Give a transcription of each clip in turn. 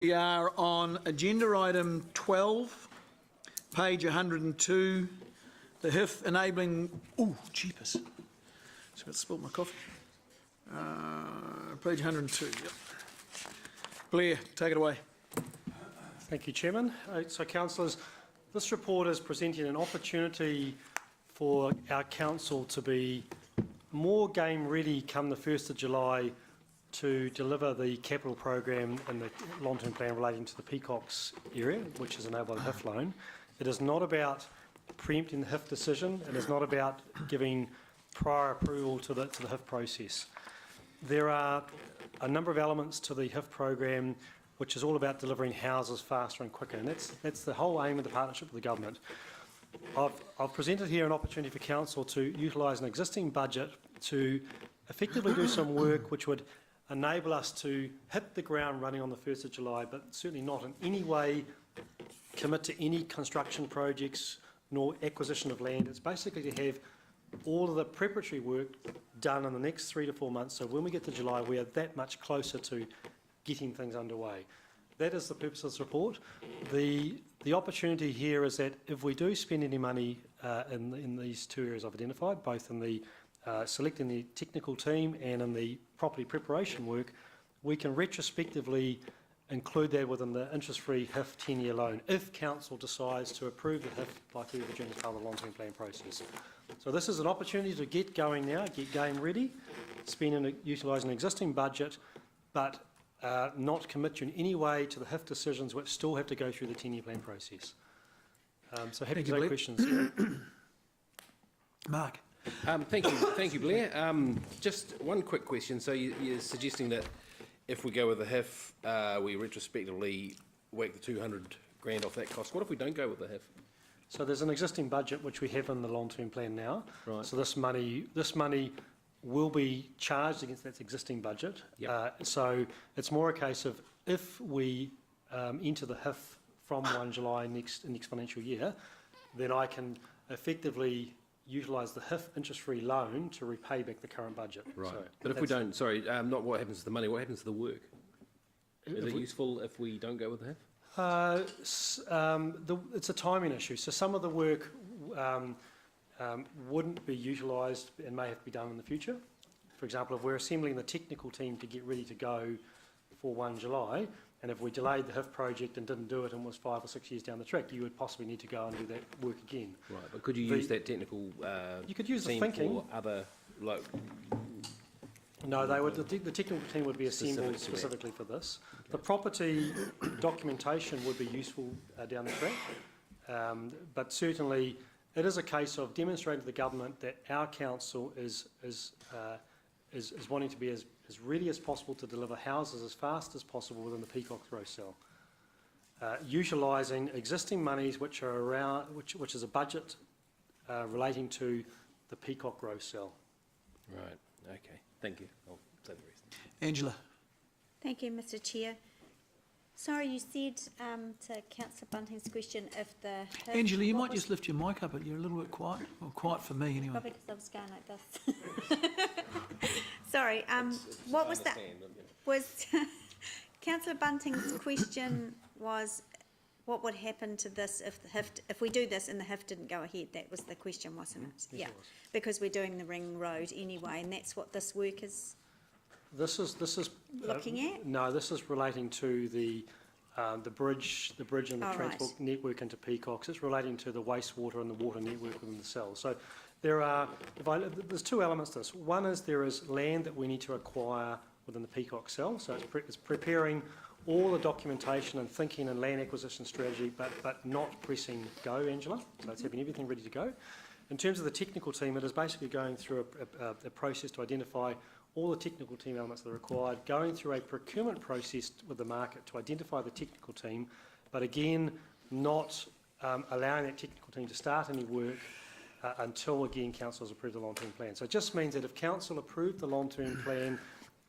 We are on agenda item 12, page 102, the HIF enabling, cheapest. Just about to spill my coffee. Page 102, yep. Blair, take it away. Thank you, Chairman. So, councillors, this report is presenting an opportunity for our council to be more game ready come the 1st of July to deliver the capital program and the long-term plan relating to the Peacocks area, which is enabled by the HIF loan. It is not about preempting the HIF decision. It is not about giving prior approval to the HIF process. There are a number of elements to the HIF program which is all about delivering houses faster and quicker, and that's the whole aim of the partnership with the government. I've presented here an opportunity for council to utilise an existing budget to effectively do some work which would enable us to hit the ground running on the 1st of July, but certainly not in any way commit to any construction projects nor acquisition of land. It's basically to have all of the preparatory work done in the next 3 to 4 months, so when we get to July we are that much closer to getting things underway. That is the purpose of this report. The opportunity here is that if we do spend any money in these two areas I've identified, both in the selecting the technical team and in the property preparation work, we can retrospectively include that within the interest-free HIF 10-year loan if council decides to approve the HIF by 30 June as part of the long-term plan process. So this is an opportunity to get going now, get game ready, utilising an existing budget, but not commit you in any way to the HIF decisions which still have to go through the 10-year plan process. So happy to take questions. Mark. Thank you, Blair. Just one quick question. So you're suggesting that if we go with the HIF, we retrospectively whack the 200 grand off that cost. What if we don't go with the HIF? So there's an existing budget which we have in the long-term plan now. Right. So this money will be charged against that existing budget. Yep. So it's more a case of if we enter the HIF from 1 July next financial year, then I can effectively utilise the HIF interest-free loan to repay back the current budget. Right. So but if we don't, not what happens to the money, what happens to the work? Is it useful if we don't go with the HIF? It's a timing issue. So some of the work wouldn't be utilised and may have to be done in the future. For example, if we're assembling the technical team to get ready to go for 1 July, and if we delayed the HIF project and didn't do it and was 5 or 6 years down the track, you would possibly need to go and do that work again. Right, but could you use that technical you could use team the thinking for other, like... No, they would. The technical team would be assembled specifically for this. Okay. The property documentation would be useful down the track, but certainly it is a case of demonstrating to the government that our council is wanting to be as ready as possible to deliver houses as fast as possible within the Peacock Row cell, utilising existing monies which are around, which is a budget relating to the Peacock Row cell. Right. Okay. Thank you. I'll say the rest. Angela. Thank you, Mr. Chair. Sorry, you said to Councillor Bunting's question if the... Angela, you might just lift your mic up. You're a little bit quiet. Well, quiet for me anyway. Probably because I was going like this. Sorry, what was that? Was Councillor Bunting's question was what would happen to this if the HIF, if we do this and the HIF didn't go ahead? That was the question, wasn't it? Yes, yeah, it was. Because we're doing the ring road anyway, and that's what this work is. This is looking at? No, this is relating to the bridge and the transport network into Peacocks. It's relating to the wastewater and the water network within the cell. So there's two elements to this. One is there is land that we need to acquire within the Peacock cell. So it's preparing all the documentation and thinking and land acquisition strategy, but not pressing go, Angela. So it's having everything ready to go. In terms of the technical team, it is basically going through a process to identify all the technical team elements that are required, going through a procurement process with the market to identify the technical team, but again, not allowing that technical team to start any work until, again, council has approved the long-term plan. So it just means that if council approved the long-term plan,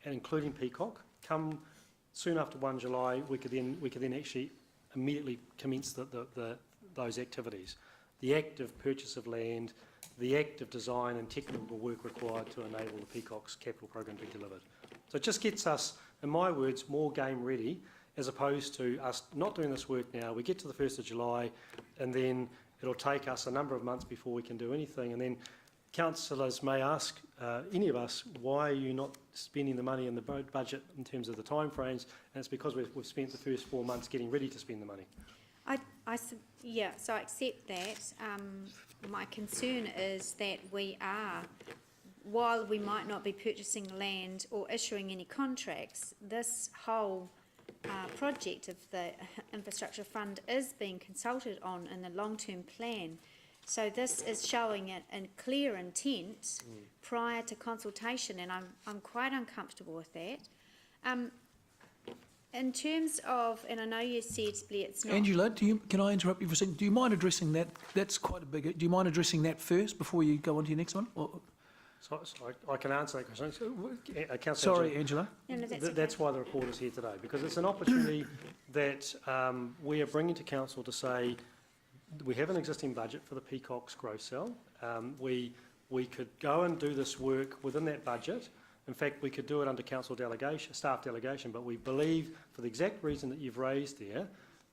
and including Peacock, come soon after 1 July, we could then actually immediately commence those activities. The active purchase of land, the active design and technical work required to enable the Peacock's capital program to be delivered. So it just gets us, in my words, more game ready as opposed to us not doing this work now. We get to the 1st of July and then it'll take us a number of months before we can do anything. And then councillors may ask any of us, why are you not spending the money in the budget in terms of the timeframes? And it's because we've spent the first 4 months getting ready to spend the money. Yeah, so I accept that. My concern is that we are, while we might not be purchasing land or issuing any contracts, this whole project of the infrastructure fund is being consulted on in the long-term plan. So this is showing it in clear intent prior to consultation, and I'm quite uncomfortable with that. In terms of, and I know you said, Blair, it's not... Angela, can I interrupt you for a second? Do you mind addressing that? That's quite a big... Do you mind addressing that first before you go on to your next one? Or, So I can answer that question. Councillor sorry, Angela. No, that's okay. That's why the report is here today, because it's an opportunity that we are bringing to council to say we have an existing budget for the Peacock's growth cell. We could go and do this work within that budget. In fact, we could do it under council delegation, staff delegation, but we believe, for the exact reason that you've raised there,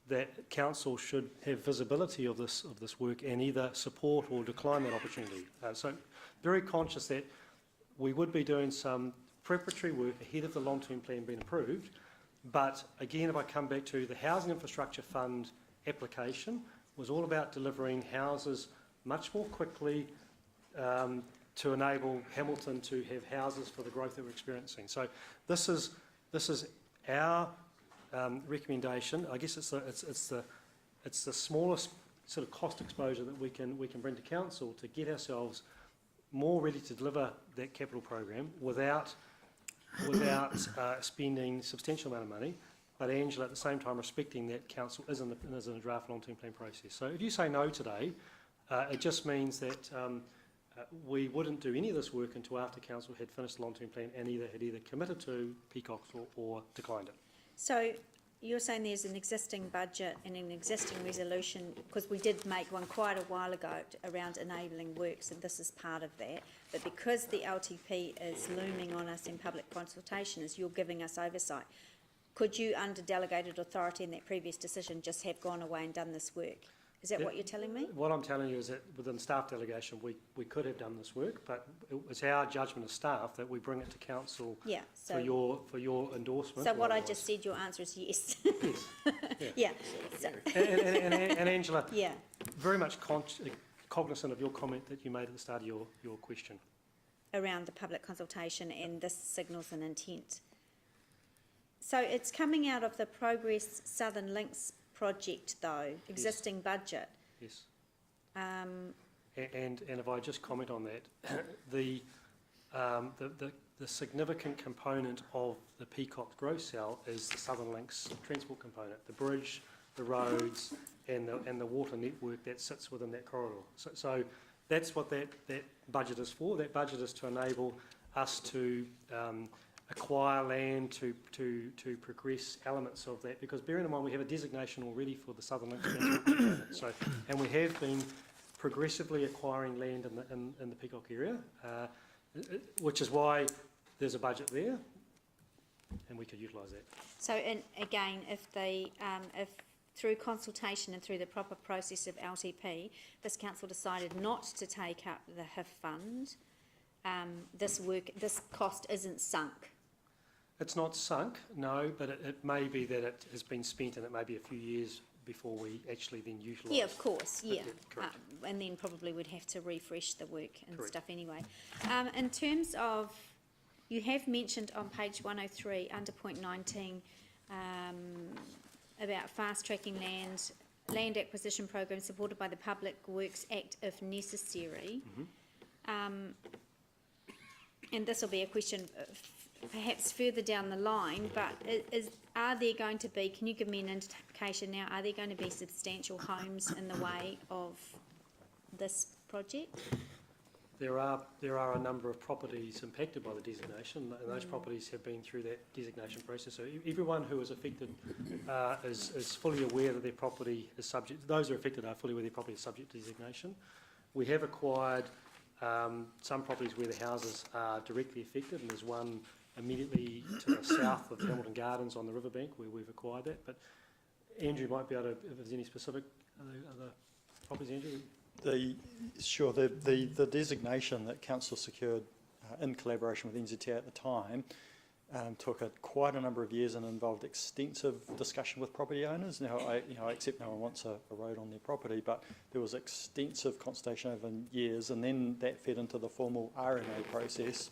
that council should have visibility of this work and either support or decline that opportunity. So very conscious that we would be doing some preparatory work ahead of the long-term plan being approved. But again, if I come back to the Housing Infrastructure Fund application, was all about delivering houses much more quickly to enable Hamilton to have houses for the growth that we're experiencing. So this is our recommendation. I guess it's the smallest sort of cost exposure that we can bring to council to get ourselves more ready to deliver that capital program without spending substantial amount of money. But Angela, at the same time, respecting that council is in a draft long-term plan process. So if you say no today, it just means that we wouldn't do any of this work until after council had finished the long-term plan and had either committed to Peacocks or declined it. So you're saying there's an existing budget and an existing resolution, because we did make one quite a while ago around enabling works, and this is part of that. But because the LTP is looming on us in public consultation, as you're giving us oversight, could you, under delegated authority in that previous decision, just have gone away and done this work? Is that what you're telling me? What I'm telling you is that within staff delegation, we could have done this work, but it's our judgment as staff that we bring it to council for your endorsement. So what I just said, your answer is yes. Yes. Yeah. So, And Angela, yeah. very much cognizant of your comment that you made at the start of your question. Around the public consultation, and this signals an intent. So it's coming out of the Progress Southern Links project, though, existing budget. Yes. And if I just comment on that, the significant component of the Peacock growth cell is the Southern Links transport component, the bridge, the roads, and the water network that sits within that corridor. So that's what that budget is for. That budget is to enable us to acquire land to progress elements of that, because bearing in mind we have a designation already for the Southern Links transport component. So, and we have been progressively acquiring land in the Peacock area, which is why there's a budget there, and we could utilise that. So, and again, if through consultation and through the proper process of LTP, this council decided not to take up the HIF fund, this cost isn't sunk. It's not sunk, no, but it may be that it has been spent and it may be a few years before we actually then utilise. Yeah, of course, yeah. Correct. And then probably we'd have to refresh the work and Correct. stuff anyway. In terms of, you have mentioned on page 103 under point 19 about fast-tracking land acquisition program supported by the Public Works Act if necessary. Mm-hmm. And this will be a question perhaps further down the line, but are there going to be, can you give me an indication now, are there going to be substantial homes in the way of this project? There are a number of properties impacted by the designation, and those properties have been through that designation process. So everyone who is affected is fully aware that their property is subject, those who are affected are fully aware their property is subject to designation. We have acquired some properties where the houses are directly affected, and there's one immediately to the south of Hamilton Gardens on the riverbank where we've acquired that. But Andrew might be able to, if there's any specific other properties, Andrew? The designation that council secured in collaboration with NZTA at the time took quite a number of years and involved extensive discussion with property owners. Now, I accept no one wants a road on their property, but there was extensive consultation over years, and then that fed into the formal RNA process.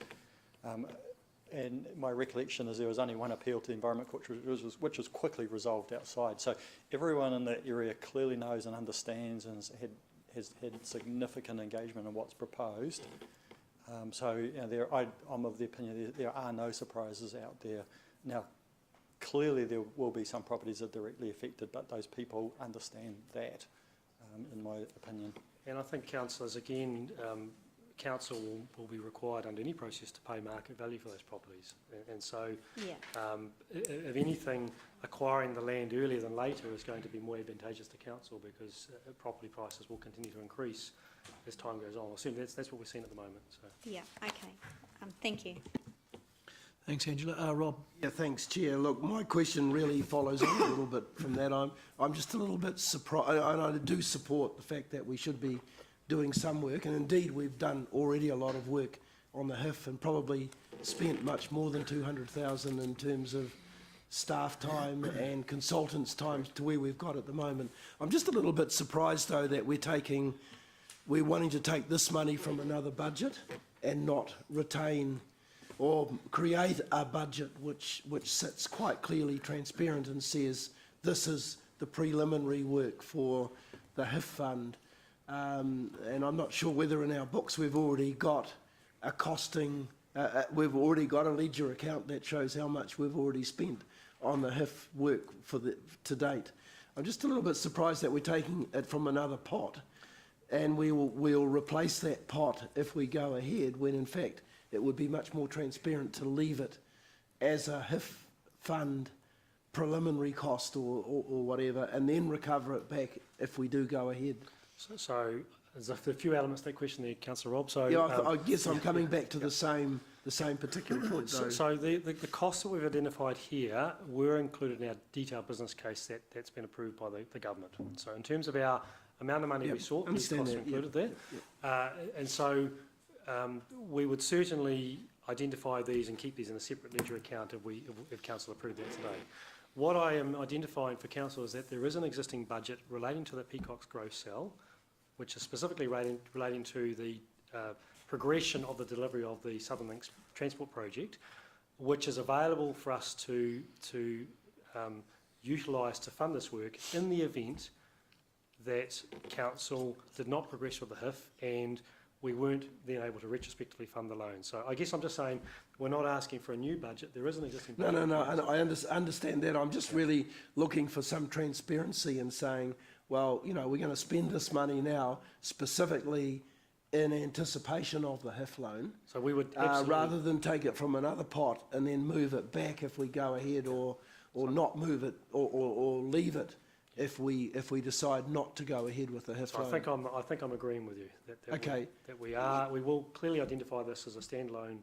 And my recollection is there was only one appeal to the Environment Court, which was quickly resolved outside. So everyone in the area clearly knows and understands and has had significant engagement in what's proposed. I'm of the opinion there are no surprises out there. Now, clearly there will be some properties that are directly affected, but those people understand that, in my opinion. And I think councillors, again, council will be required under any process to pay market value for those properties. And so, if anything, acquiring the land earlier than later is going to be more advantageous to council because property prices will continue to increase as time goes on. Well, that's what we're seeing at the moment. So. Yeah, okay. Thank you. Thanks, Angela. Rob? Yeah, thanks, Chair. Look, my question really follows on a little bit from that. I'm just a little bit surprised, and I do support the fact that we should be doing some work, and indeed we've done already a lot of work on the HIF and probably spent much more than 200,000 in terms of staff time and consultants' time to where we've got at the moment. I'm just a little bit surprised though that we're wanting to take this money from another budget and not retain or create a budget which sits quite clearly transparent and says this is the preliminary work for the HIF fund. And I'm not sure whether in our books we've already got a costing, we've already got a ledger account that shows how much we've already spent on the HIF work to date. I'm just a little bit surprised that we're taking it from another pot, and we'll replace that pot if we go ahead, when in fact it would be much more transparent to leave it as a HIF fund preliminary cost or whatever, and then recover it back if we do go ahead. So there's a few elements to that question there, Councillor Rob. So yeah, I guess I'm coming back to the same particular point. So the costs that we've identified here were included in our detailed business case that's been approved by the government. So in terms of our amount of money we sought, these costs are included there. And so we would certainly identify these and keep these in a separate ledger account if Council approved that today. What I am identifying for Council is that there is an existing budget relating to the Peacock's Grove cell, which is specifically relating to the progression of the delivery of the Southern Links Transport Project, which is available for us to utilise to fund this work in the event that Council did not progress with the HIF and we weren't then able to retrospectively fund the loan. So I guess I'm just saying we're not asking for a new budget. There is an existing budget. No, and I understand that. I'm just really looking for some transparency and saying, well, you know, we're going to spend this money now specifically in anticipation of the HIF loan. So we would rather than take it from another pot and then move it back if we go ahead, or not move it, or leave it if we decide not to go ahead with the HIF so loan. I think I'm agreeing with you Okay. we will clearly identify this as a standalone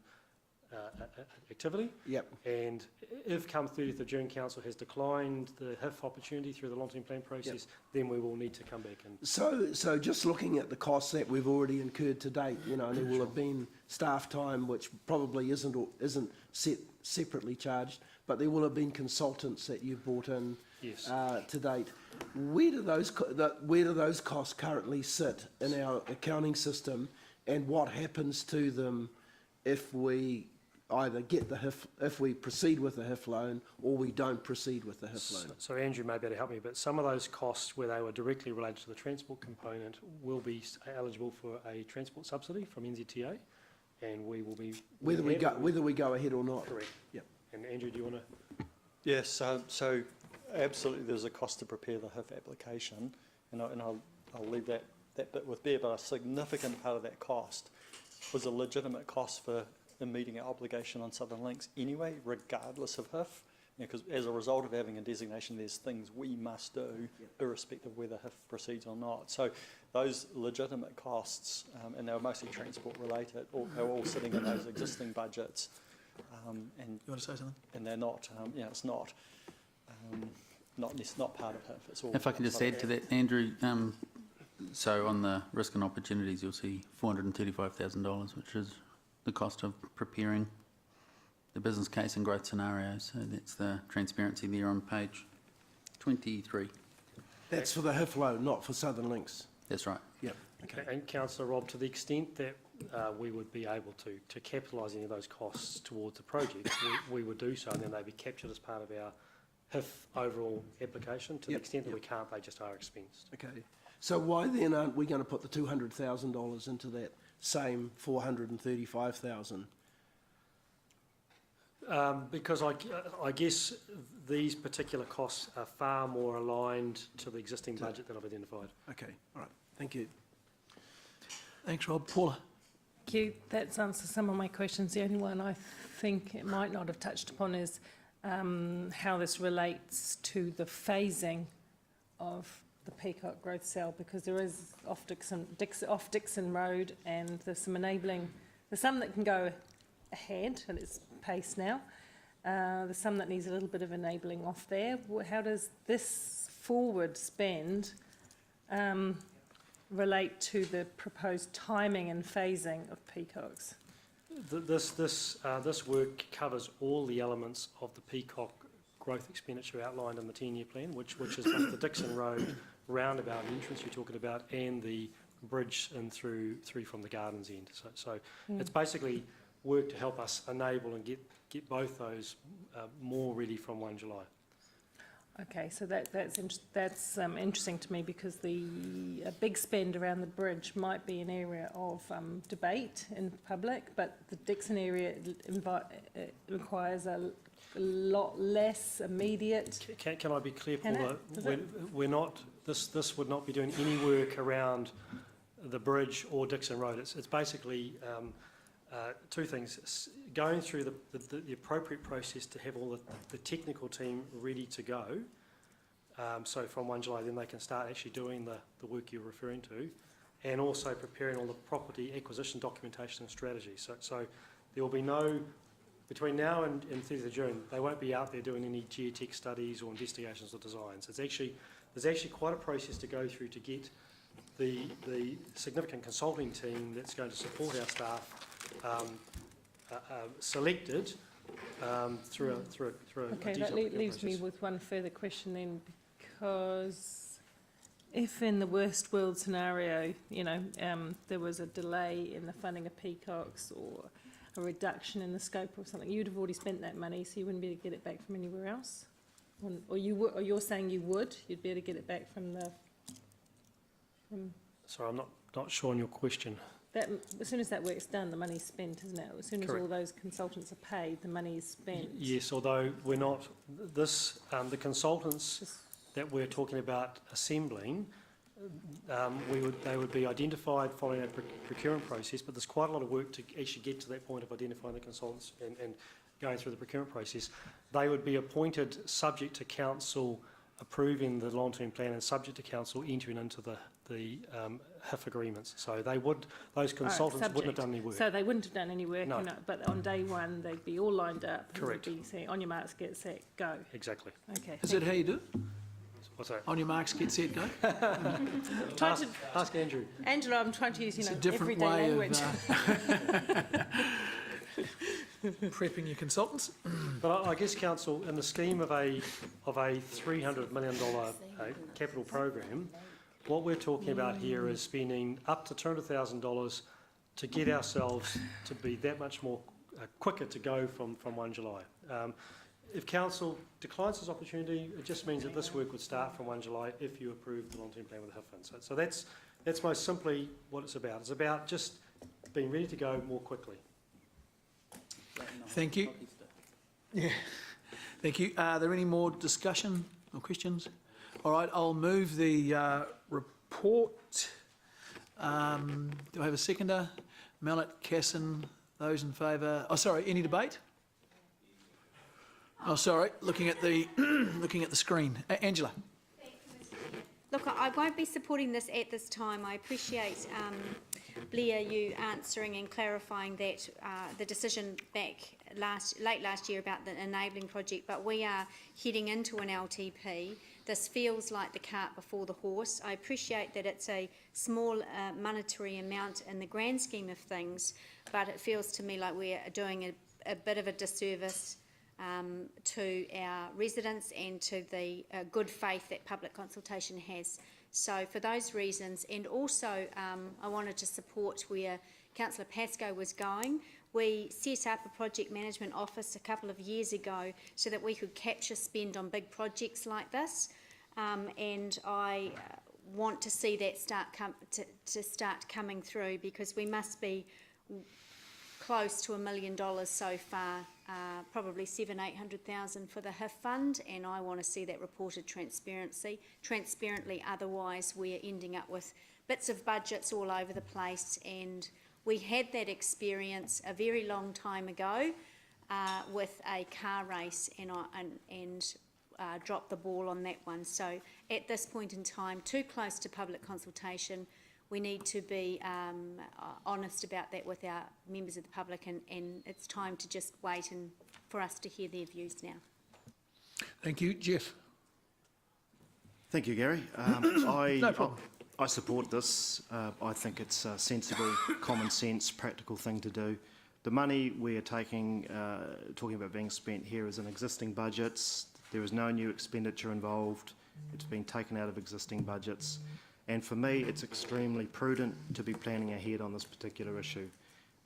activity. Yep. And if come 30th of June Council has declined the HIF opportunity through the long-term plan process, then we will need to come back and. So just looking at the costs that we've already incurred to date, you know, there will have been staff time which probably isn't separately charged, but there will have been consultants that you've brought in. Yes. To date. Where do those costs currently sit in our accounting system, and what happens to them if we either get the HIF, if we proceed with the HIF loan, or we don't proceed with the HIF loan? So Andrew may be able to help me, but some of those costs where they were directly related to the transport component will be eligible for a transport subsidy from NZTA, and we will be whether we go ahead or not. Correct. Yep. And Andrew, do you want to? Yes. So absolutely, there's a cost to prepare the HIF application, and I'll leave that bit with Bear, but a significant part of that cost was a legitimate cost for meeting our obligation on Southern Links anyway, regardless of HIF, because as a result of having a designation, there's things we must do, irrespective of whether HIF proceeds or not. So those legitimate costs, and they were mostly transport related, they're all sitting in those existing budgets. and You want to say something? and they're not, it's not part of HIF. It's all. If I can just add to that, Andrew, so on the risk and opportunities, you'll see $435,000, which is the cost of preparing the business case and growth scenarios. So that's the transparency there on page 23. That's for the HIF loan, not for Southern Links. That's right. Yep. Okay. And Councillor Rob, to the extent that we would be able to capitalise any of those costs towards the project, we would do so, and then they'd be captured as part of our HIF overall application. To the extent that we can't, they just are expensed. Okay. So why then aren't we going to put the $200,000 into that same 435,000? Because I guess these particular costs are far more aligned to the existing budget that I've identified. Okay. All right. Thank you. Thanks, Rob. Paula? Thank you. That's answered some of my questions. The only one I think it might not have touched upon is how this relates to the phasing of the Peacock growth cell, because there is off Dixon Road, and there's some enabling. There's some that can go ahead at its pace now. There's some that needs a little bit of enabling off there. How does this forward spend relate to the proposed timing and phasing of Peacocks? This work covers all the elements of the Peacock growth expenditure outlined in the 10-year plan, which is both the Dixon Road roundabout entrance you're talking about and the bridge in through from the Gardens end. So it's basically work to help us enable and get both those more ready from 1 July. Okay, so that's interesting to me, because a big spend around the bridge might be an area of debate in public, but the Dixon area requires a lot less immediate. Can I be clear, Can Paula? it? We're not. This would not be doing any work around the bridge or Dixon Road. It's basically two things: going through the appropriate process to have all the technical team ready to go. So from 1 July, then they can start actually doing the work you're referring to, and also preparing all the property acquisition documentation and strategy. So there will be no, between now and 30th of June, they won't be out there doing any geotech studies or investigations or designs. There's actually quite a process to go through to get the significant consulting team that's going to support our staff selected through a Okay, detailed that leaves me process. with one further question then, because if in the worst world scenario, there was a delay in the funding of Peacocks or a reduction in the scope or something, you'd have already spent that money, so you wouldn't be able to get it back from anywhere else? Or you're saying you'd be able to get it back from Sorry, I'm not sure on your question. that, as soon as that work's done, the money's spent, isn't it? As soon as Correct. all those consultants are paid, the money is spent. Yes, although we're not, the consultants that we're talking about assembling, they would be identified following a procurement process, but there's quite a lot of work to actually get to that point of identifying the consultants and going through the procurement process. They would be appointed subject to council approving the long-term plan and subject to council entering into the HIF agreements. So those consultants wouldn't have done any work. So they wouldn't have done any work, No. But on day one, they'd be all lined up. Correct. They'd be saying, on your marks, get set, go. Exactly. Okay. Is that how you do it? What's that? On your marks, get set, go? Ask Andrew. Angela, I'm trying to use, It's a different everyday way language. of prepping your consultants. But I guess, council, in the scheme of a $300 million capital program, what we're talking about here is spending up to $200,000 to get ourselves to be that much more quicker to go from 1 July. If council declines this opportunity, it just means that this work would start from 1 July if you approve the long-term plan with the HIF fund. So that's most simply what it's about. It's about just being ready to go more quickly. Thank you. Yeah, thank you. Are there any more discussion or questions? All right, I'll move the report. Do I have a seconder? Mallet, Casson, those in favour? Oh, sorry, any debate? Oh, sorry, looking at the screen. Angela. Look, I won't be supporting this at this time. I appreciate, Blair, you answering and clarifying that the decision back late last year about the enabling project, but we are heading into an LTP. This feels like the cart before the horse. I appreciate that it's a small monetary amount in the grand scheme of things, but it feels to me like we're doing a bit of a disservice to our residents and to the good faith that public consultation has. So for those reasons, and also I wanted to support where Councillor Pascoe was going. We set up a project management office a couple of years ago so that we could capture spend on big projects like this, and I want to see that start coming through, because we must be close to $1 million so far, probably 700,000-800,000 for the HIF fund, and I want to see that reported transparently. Otherwise, we're ending up with bits of budgets all over the place, and we had that experience a very long time ago with a car race, and dropped the ball on that one. So at this point in time, too close to public consultation, we need to be honest about that with our members of the public, and it's time to just wait and for us to hear their views now. Thank you. Jeff? Thank you, Gary. No problem. I support this. I think it's a sensible, common sense, practical thing to do. The money we are talking about being spent here is in existing budgets. There is no new expenditure involved. It's been taken out of existing budgets. And for me, it's extremely prudent to be planning ahead on this particular issue.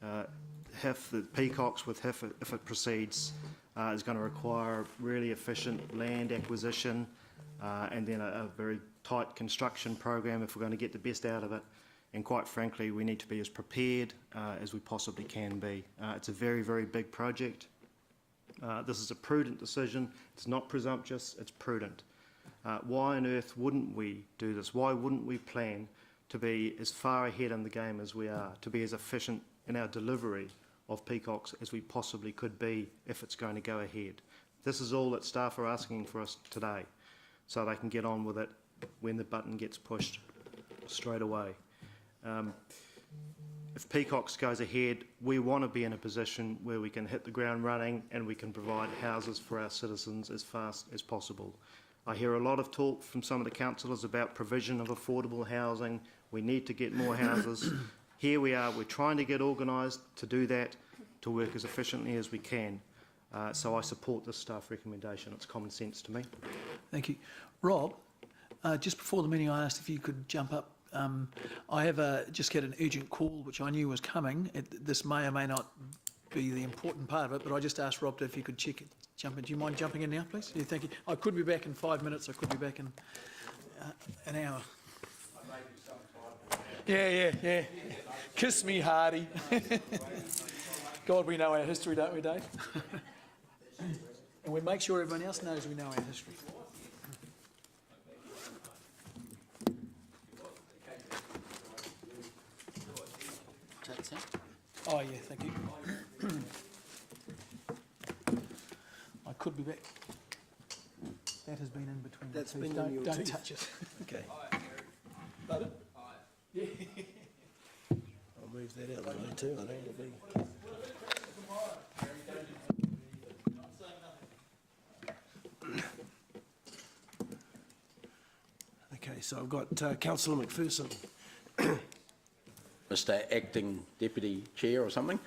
The peacocks with HIF, if it proceeds, is going to require really efficient land acquisition and then a very tight construction program if we're going to get the best out of it. And quite frankly, we need to be as prepared as we possibly can be. It's a very, very big project. This is a prudent decision. It's not presumptuous, it's prudent. Why on earth wouldn't we do this? Why wouldn't we plan to be as far ahead in the game as we are, to be as efficient in our delivery of peacocks as we possibly could be if it's going to go ahead? This is all that staff are asking for us today, so they can get on with it when the button gets pushed straight away. If peacocks goes ahead, we want to be in a position where we can hit the ground running and we can provide houses for our citizens as fast as possible. I hear a lot of talk from some of the councillors about provision of affordable housing. We need to get more houses. Here we are, we're trying to get organised to do that, to work as efficiently as we can. So I support this staff recommendation. It's common sense to me. Thank you. Rob, just before the meeting, I asked if you could jump up. I have just get an urgent call, which I knew was coming. This may or may not be the important part of it, but I just asked Rob if you could check it. Jump in. Do you mind jumping in now, please? Yeah, thank you. I could be back in 5 minutes. I could be back in an hour. Yeah. Kiss me, Hardy. God, we know our history, don't we, Dave? And we make sure everyone else knows we know our history. Oh, yeah, thank you. I could be back. That has been in between. That's the been teeth. in your Don't teeth. touch it. Okay. Pardon? Yeah. I'll move that out of the way too. I don't want to be. Okay, so I've got Councillor McPherson. Mr. Acting Deputy Chair or something.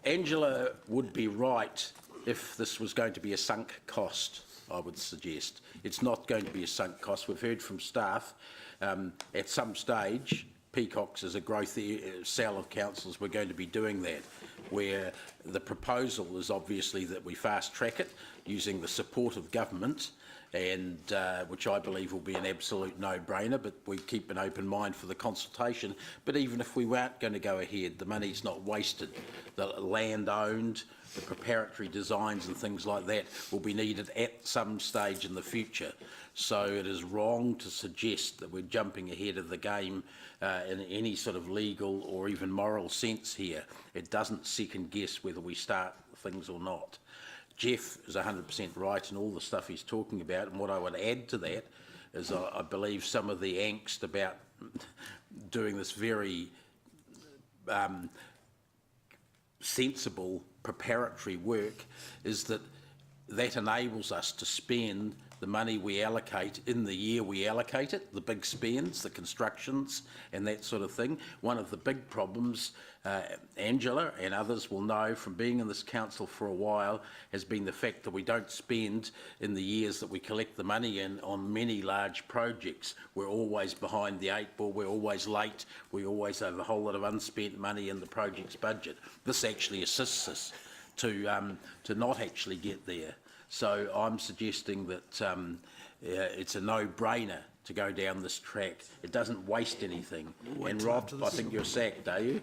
Angela would be right if this was going to be a sunk cost, I would suggest. It's not going to be a sunk cost. We've heard from staff at some stage, peacocks as a growth cell of councils, we're going to be doing that, where the proposal is obviously that we fast track it using the support of government, and which I believe will be an absolute no-brainer, but we keep an open mind for the consultation. But even if we weren't going to go ahead, the money's not wasted. The land owned, the preparatory designs and things like that will be needed at some stage in the future. So it is wrong to suggest that we're jumping ahead of the game in any sort of legal or even moral sense here. It doesn't second guess whether we start things or not. Jeff is 100% right in all the stuff he's talking about, and what I would add to that is I believe some of the angst about sensible preparatory work is that enables us to spend the money we allocate in the year we allocate it, the big spends, the constructions and that sort of thing. One of the big problems, Angela and others will know from being in this council for a while, has been the fact that we don't spend in the years that we collect the money in on many large projects. We're always behind the 8 ball, we're always late, we always have a whole lot of unspent money in the project's budget. This actually assists us to not actually get there. So I'm suggesting that it's a no-brainer to go down this track. It doesn't waste anything. And Rob, I think you're sacked, are you?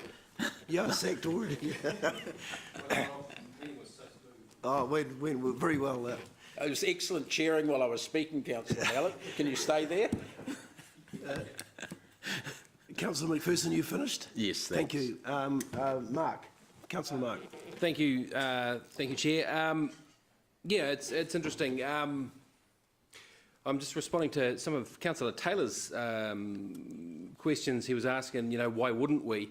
Yeah, sacked already. Oh, went very well there. It was excellent chairing while I was speaking, Councillor Hallett. Can you stay there? Councillor McPherson, you finished? Yes, Thank thanks. you. Mark, Councillor Mark. Thank you, Chair. Yeah, it's interesting. I'm just responding to some of Councillor Taylor's questions. He was asking, why wouldn't we?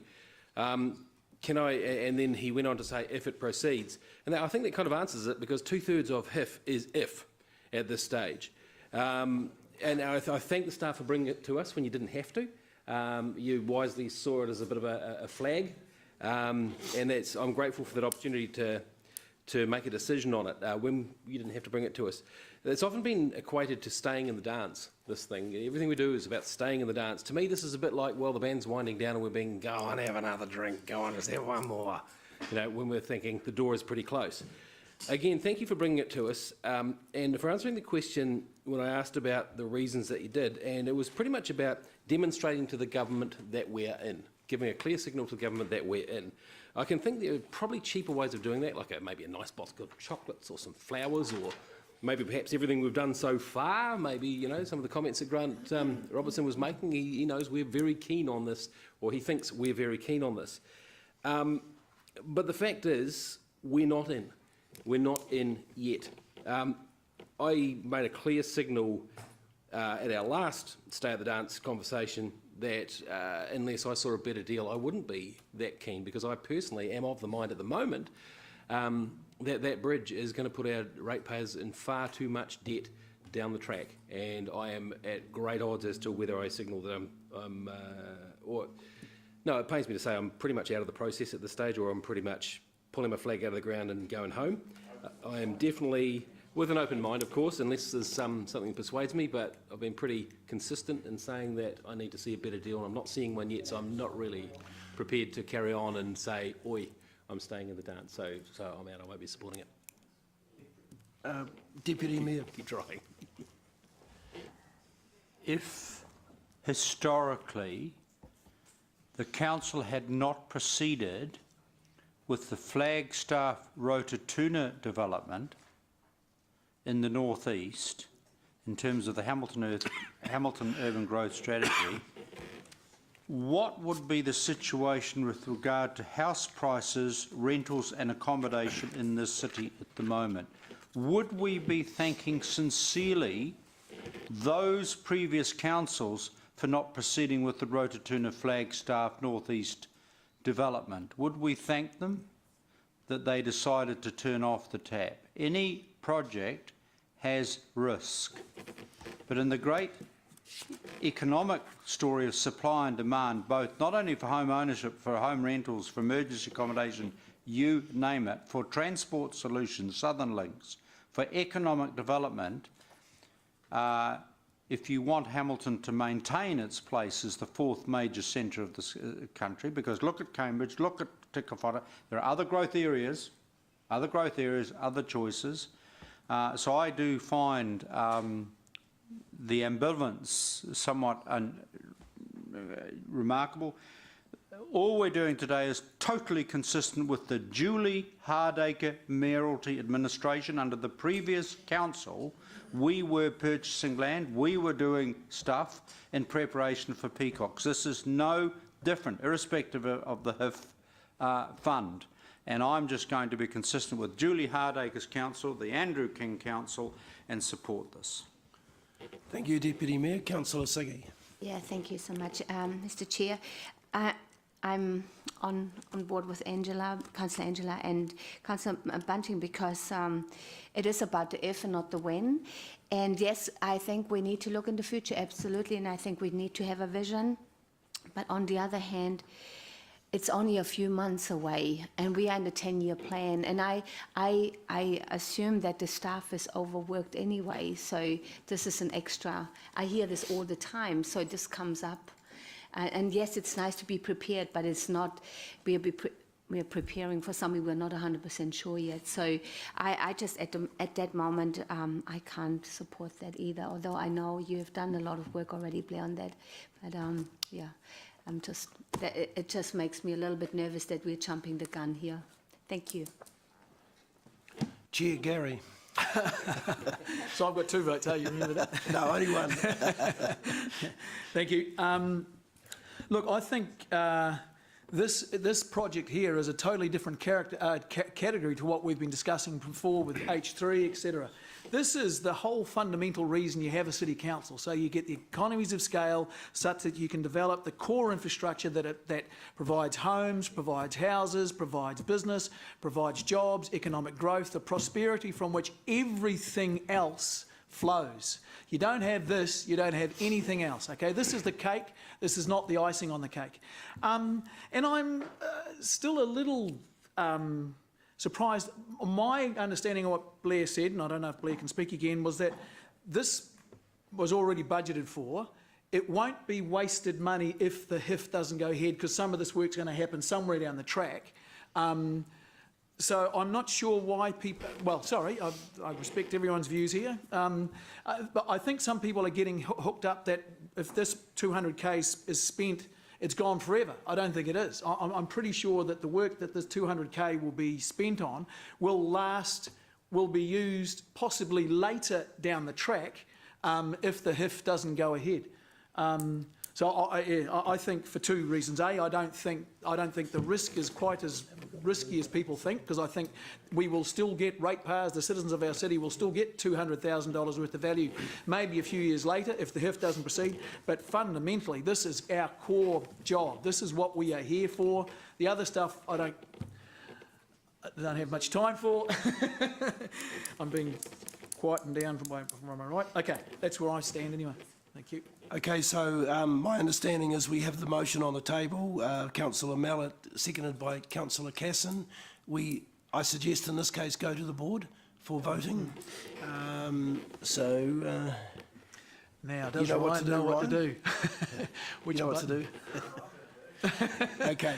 And then he went on to say, if it proceeds. And I think that kind of answers it, because 2/3 of HIF is if at this stage. And I thank the staff for bringing it to us when you didn't have to. You wisely saw it as a bit of a flag. And I'm grateful for that opportunity to make a decision on it when you didn't have to bring it to us. It's often been equated to staying in the dance, this thing. Everything we do is about staying in the dance. To me, this is a bit like, well, the band's winding down and we're being, go on, have another drink, go on, just have one more. When we're thinking the door is pretty close. Again, thank you for bringing it to us. And for answering the question when I asked about the reasons that you did, and it was pretty much about demonstrating to the government that we're in, giving a clear signal to the government that we're in. I can think there are probably cheaper ways of doing that, like maybe a nice box of chocolates or some flowers, or maybe perhaps everything we've done so far, maybe, some of the comments that Grant Robertson was making, he knows we're very keen on this, or he thinks we're very keen on this. But the fact is, we're not in. We're not in yet. I made a clear signal at our last Stay at the Dance conversation that unless I saw a better deal, I wouldn't be that keen, because I personally am of the mind at the moment that bridge is going to put our ratepayers in far too much debt down the track, and I am at great odds as to whether I signal that it pains me to say I'm pretty much out of the process at this stage, or I'm pretty much pulling my flag out of the ground and going home. I am definitely with an open mind, of course, unless there's something persuades me, but I've been pretty consistent in saying that I need to see a better deal, and I'm not seeing one yet, so I'm not really prepared to carry on and say, oi, I'm staying in the dance, so I'm out, I won't be supporting it. Deputy Mayor. Keep trying. If historically the council had not proceeded with the Flagstaff Rototuna development in the northeast, in terms of the Hamilton Urban Growth Strategy, what would be the situation with regard to house prices, rentals and accommodation in this city at the moment? Would we be thanking sincerely those previous councils for not proceeding with the Rototuna Flagstaff northeast development? Would we thank them that they decided to turn off the tap? Any project has risk, but in the great economic story of supply and demand, both not only for home ownership, for home rentals, for emergency accommodation, you name it, for transport solutions, Southern Links, for economic development, if you want Hamilton to maintain its place as the 4th major centre of the country, because look at Cambridge, look at Tikawhara, there are other growth areas, other choices. So I do find the ambivalence somewhat remarkable. All we're doing today is totally consistent with the Julie Hardacre mayoralty administration. Under the previous council, we were purchasing land, we were doing stuff in preparation for peacocks. This is no different, irrespective of the HIF fund. And I'm just going to be consistent with Julie Hardacre's council, the Andrew King council, and support this. Thank you, Deputy Mayor. Councillor Siggy. Yeah, thank you so much, Mr. Chair. I'm on board with Angela, Councillor Angela and Councillor Bunting, because it is about the if and not the when. And yes, I think we need to look in the future, absolutely, and I think we need to have a vision. But on the other hand, it's only a few months away, and we are in the 10-year plan. And I assume that the staff is overworked anyway, so this is an extra. I hear this all the time, so this comes up. And yes, it's nice to be prepared, but it's not, we're preparing for something we're not 100% sure yet. So I just, at that moment, I can't support that either, although I know you've done a lot of work already, Blair, on that. But yeah, it just makes me a little bit nervous that we're jumping the gun here. Thank you. Chair Gary. So I've got 2 votes, you remember that? No, only one. Thank you. Look, I think this project here is a totally different category to what we've been discussing before with H3, etc. This is the whole fundamental reason you have a city council, so you get the economies of scale such that you can develop the core infrastructure that provides homes, provides houses, provides business, provides jobs, economic growth, the prosperity from which everything else flows. You don't have this, you don't have anything else, okay? This is the cake, this is not the icing on the cake. And I'm still a little surprised. My understanding of what Blair said, and I don't know if Blair can speak again, was that this was already budgeted for. It won't be wasted money if the HIF doesn't go ahead, because some of this work's going to happen somewhere down the track. So I'm not sure why people, well, sorry, I respect everyone's views here, but I think some people are getting hooked up that if this 200k is spent, it's gone forever. I don't think it is. I'm pretty sure that the work that this 200k will be spent on will last, will be used possibly later down the track if the HIF doesn't go ahead. So I think for 2 reasons. A, I don't think the risk is quite as risky as people think, because I think we will still get ratepayers, the citizens of our city will still get $200,000 worth of value, maybe a few years later if the HIF doesn't proceed. But fundamentally, this is our core job. This is what we are here for. The other stuff I don't have much time for. I'm being quietened down from my right. Okay, that's where I stand anyway. Thank you. Okay, so my understanding is we have the motion on the table. Councillor Mallet, seconded by Councillor Casson. I suggest in this case go to the board for voting. Now, does Ryan know what to do? You know what to do? Okay.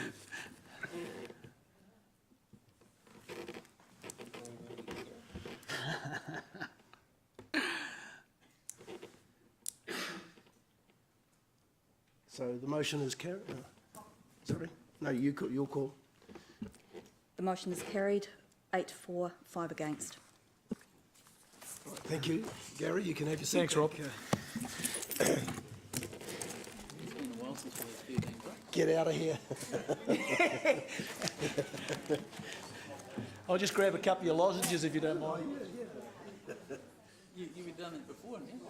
So the motion is carried. Sorry? No, your call. The motion is carried, 8 for, 5 against. Right, thank you. Gary, you can have your seat. Thanks, Rob. Get out of here. I'll just grab a couple of your lozenges if you don't mind. You've done it before, haven't you?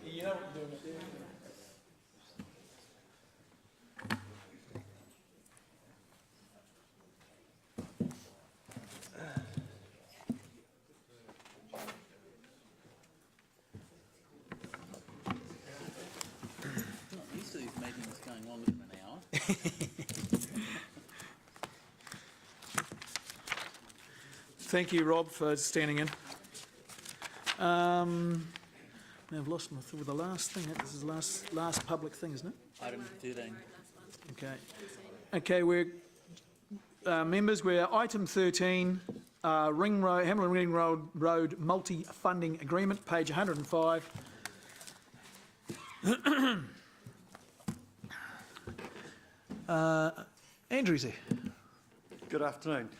You know what you're doing. Not used to these meetings going longer than an hour. Thank you, Rob, for standing in. Now I've lost my with the last thing. This is the last public thing, isn't it? Item 13. Okay. Okay, we're members. We're item 13, Hamilton Ring Road multi-funding agreement, page 105. Andrew's here. Good afternoon.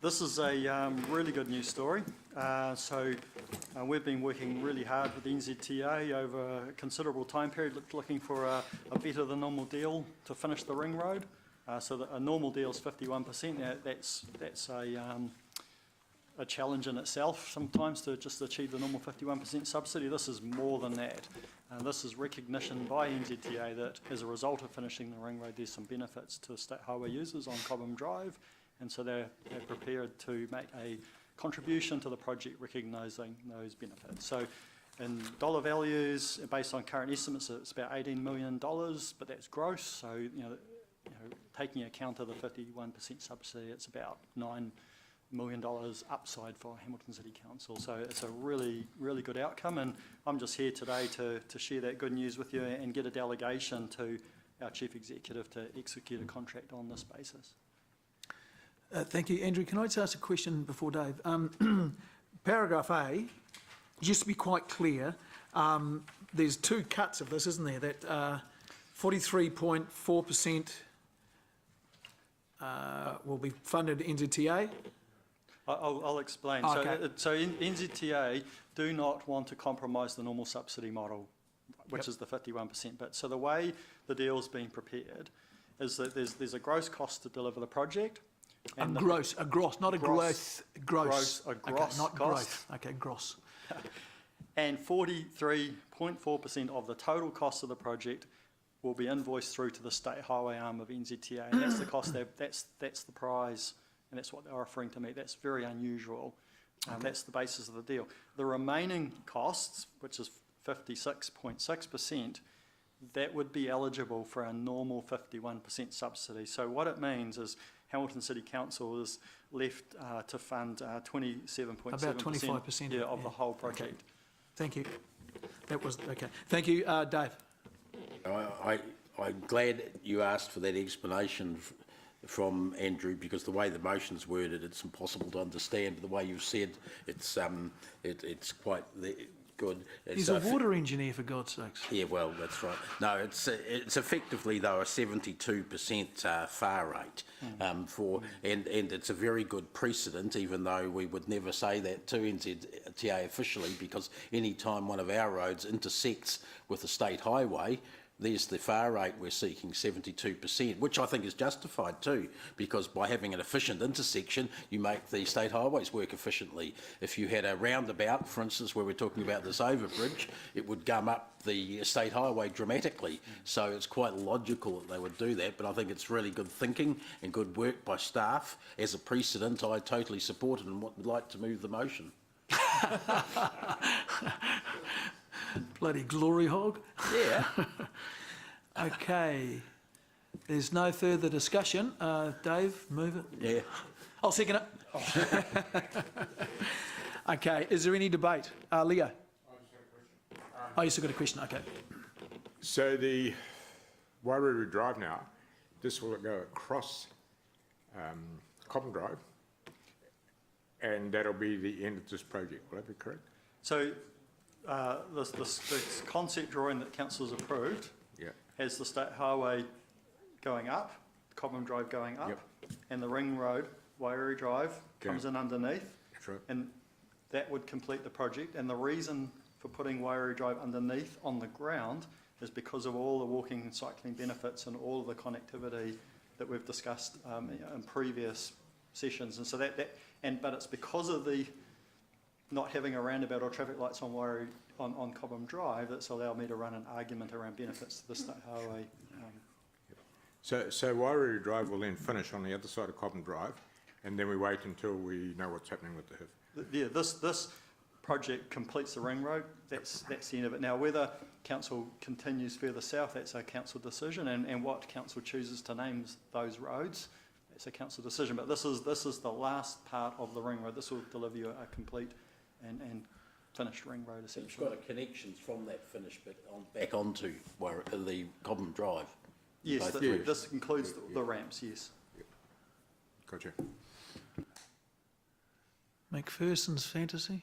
This is a really good news story. We've been working really hard with the NZTA over a considerable time period, looking for a better than normal deal to finish the ring road. So that a normal deal is 51%. Now that's a a challenge in itself sometimes to just achieve the normal 51% subsidy. This is more than that. This is recognition by NZTA that as a result of finishing the ring road, there's some benefits to state highway users on Cobham Drive, and so they're prepared to make a contribution to the project recognising those benefits. So in dollar values, based on current estimates, it's about $18 million, but that's gross. So, taking account of the 51% subsidy, it's about $9 million upside for Hamilton City Council. So it's a really, really good outcome, and I'm just here today to share that good news with you and get a delegation to our Chief Executive to execute a contract on this basis. Thank you. Andrew, can I just ask a question before Dave? Paragraph A, just to be quite clear, there's two cuts of this, isn't there? That 43.4% will be funded NZTA. I'll explain. Okay. So NZTA do not want to compromise the normal subsidy model, which is the 51%. But so the way the deal's been prepared is that there's a gross cost to deliver the project. And Gross, not a growth. Gross. A gross not cost. growth. Okay, gross. And 43.4% of the total cost of the project will be invoiced through to the state highway arm of NZTA, and that's the cost. That's the prize, and that's what they're offering to me. That's very unusual. That's the basis of the deal. The remaining costs, which is 56.6%, that would be eligible for a normal 51% subsidy. So what it means is Hamilton City Council is left to fund 27.7% about 25% of the whole project. Okay. Thank you. That was okay. Thank you, Dave. I'm glad you asked for that explanation from Andrew, because the way the motion's worded, it's impossible to understand. The way you've said, it's quite good. He's a water engineer, for God's sakes. Yeah, well, that's right. No, it's effectively, though, a 72% far rate and it's a very good precedent, even though we would never say that to NZTA officially, because any time one of our roads intersects with a state highway, there's the far rate we're seeking, 72%, which I think is justified too, because by having an efficient intersection, you make the state highways work efficiently. If you had a roundabout, for instance, where we're talking about this overbridge, it would gum up the state highway dramatically. So it's quite logical that they would do that, but I think it's really good thinking and good work by staff. As a precedent, I totally support it and would like to move the motion. Bloody glory hog. Yeah. Okay. There's no further discussion. Dave, move it. Yeah. I'll second it. Okay. Is there any debate? Leo? Oh, you still got a question? Okay. So the Wairere Drive now, this will go across Cobham Drive, and that'll be the end of this project. Will that be correct? So this concept drawing that council's approved has the state highway going up, Cobham Drive going up, and the ring road, Wairere Drive, comes in underneath. That's right. And that would complete the project. And the reason for putting Wairere Drive underneath on the ground is because of all the walking and cycling benefits and all of the connectivity that we've discussed in previous sessions. And so but it's because of the not having a roundabout or traffic lights on Wairere on Cobham Drive that's allowed me to run an argument around benefits to the state highway. So Wairere Drive will then finish on the other side of Cobham Drive, and then we wait until we know what's happening with the HIF. Yeah, this project completes the ring road. That's the end of it. Now, whether council continues further south, that's a council decision, and what council chooses to name those roads, that's a council decision. But this is the last part of the ring road. This will deliver you a complete and finished ring road, essentially. It's got connections from that finished bit back onto the Cobham Drive. Yes, this includes the ramps, yes. Gotcha. McPherson's Fantasy?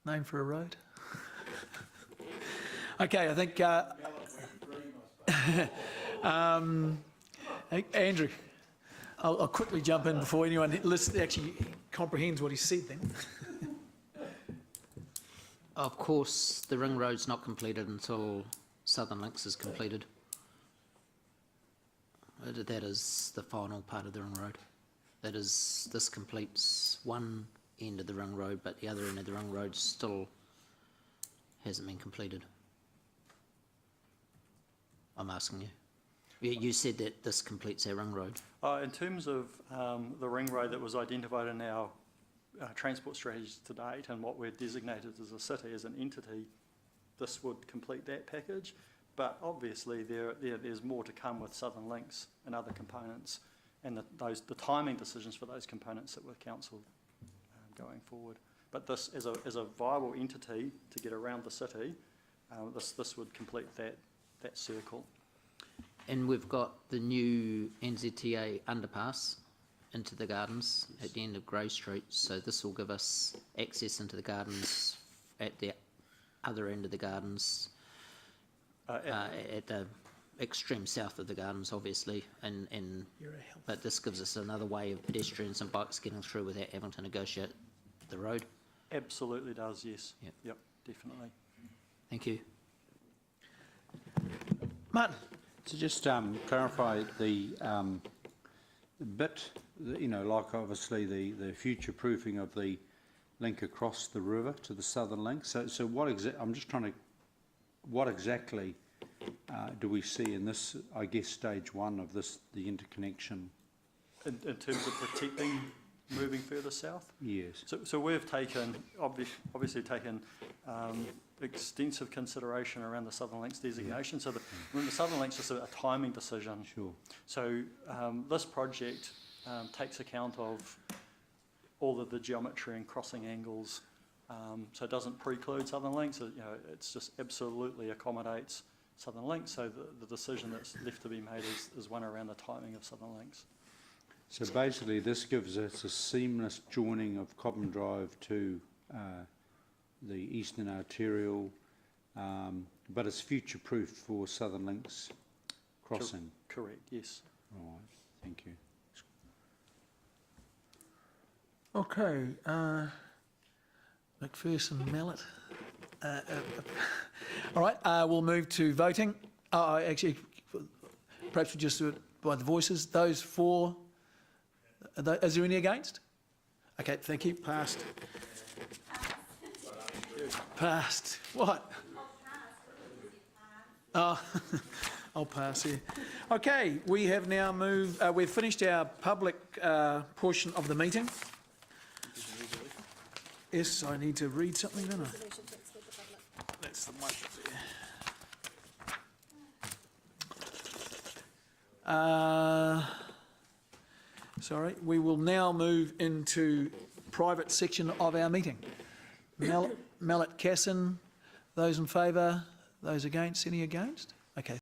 Name for a road? Okay, I think... Andrew, I'll quickly jump in before anyone actually comprehends what he said then. Of course, the ring road's not completed until Southern Links is completed. That is the final part of the ring road. That is, this completes one end of the ring road, but the other end of the ring road still hasn't been completed. I'm asking you. You said that this completes our ring road. In terms of the ring road that was identified in our transport strategies to date and what we're designated as a city, as an entity, this would complete that package. But obviously there's more to come with Southern Links and other components, and the timing decisions for those components sit with council going forward. But this, as a viable entity to get around the city, this would complete that circle. And we've got the new NZTA underpass into the gardens at the end of Grey Street, so this will give us access into the gardens at the other end of the gardens, at the extreme south of the gardens, obviously, but this gives us another way of pedestrians and bikes getting through without having to negotiate the road. Absolutely does, yes. Yep, definitely. Thank you. Martin? So just clarify the bit, like obviously the future proofing of the link across the river to the Southern Link. So what exactly do we see in this, I guess, stage one of this, the interconnection? In terms of protecting moving further south? Yes. So we've taken, obviously taken extensive consideration around the Southern Links designation. So the Southern Links is a timing decision. Sure. So this project takes account of all of the geometry and crossing angles. So it doesn't preclude Southern Links. It's just absolutely accommodates Southern Links. So the decision that's left to be made is one around the timing of Southern Links. So basically this gives us a seamless joining of Cobham Drive to the Eastern Arterial, but it's future-proof for Southern Links crossing. Correct, yes. Right, thank you. Okay, McPherson, Mallet. All right, we'll move to voting. Actually, perhaps we just do it by the voices. Those for, is there any against? Okay, thank you. Passed. Passed. What? Oh, I'll pass here. Okay, we have now moved, we've finished our public portion of the meeting. Yes, I need to read something, don't I? That's the mic up there. Sorry, we will now move into private section of our meeting. Mallet, Casson, those in favour, those against, any against? Okay.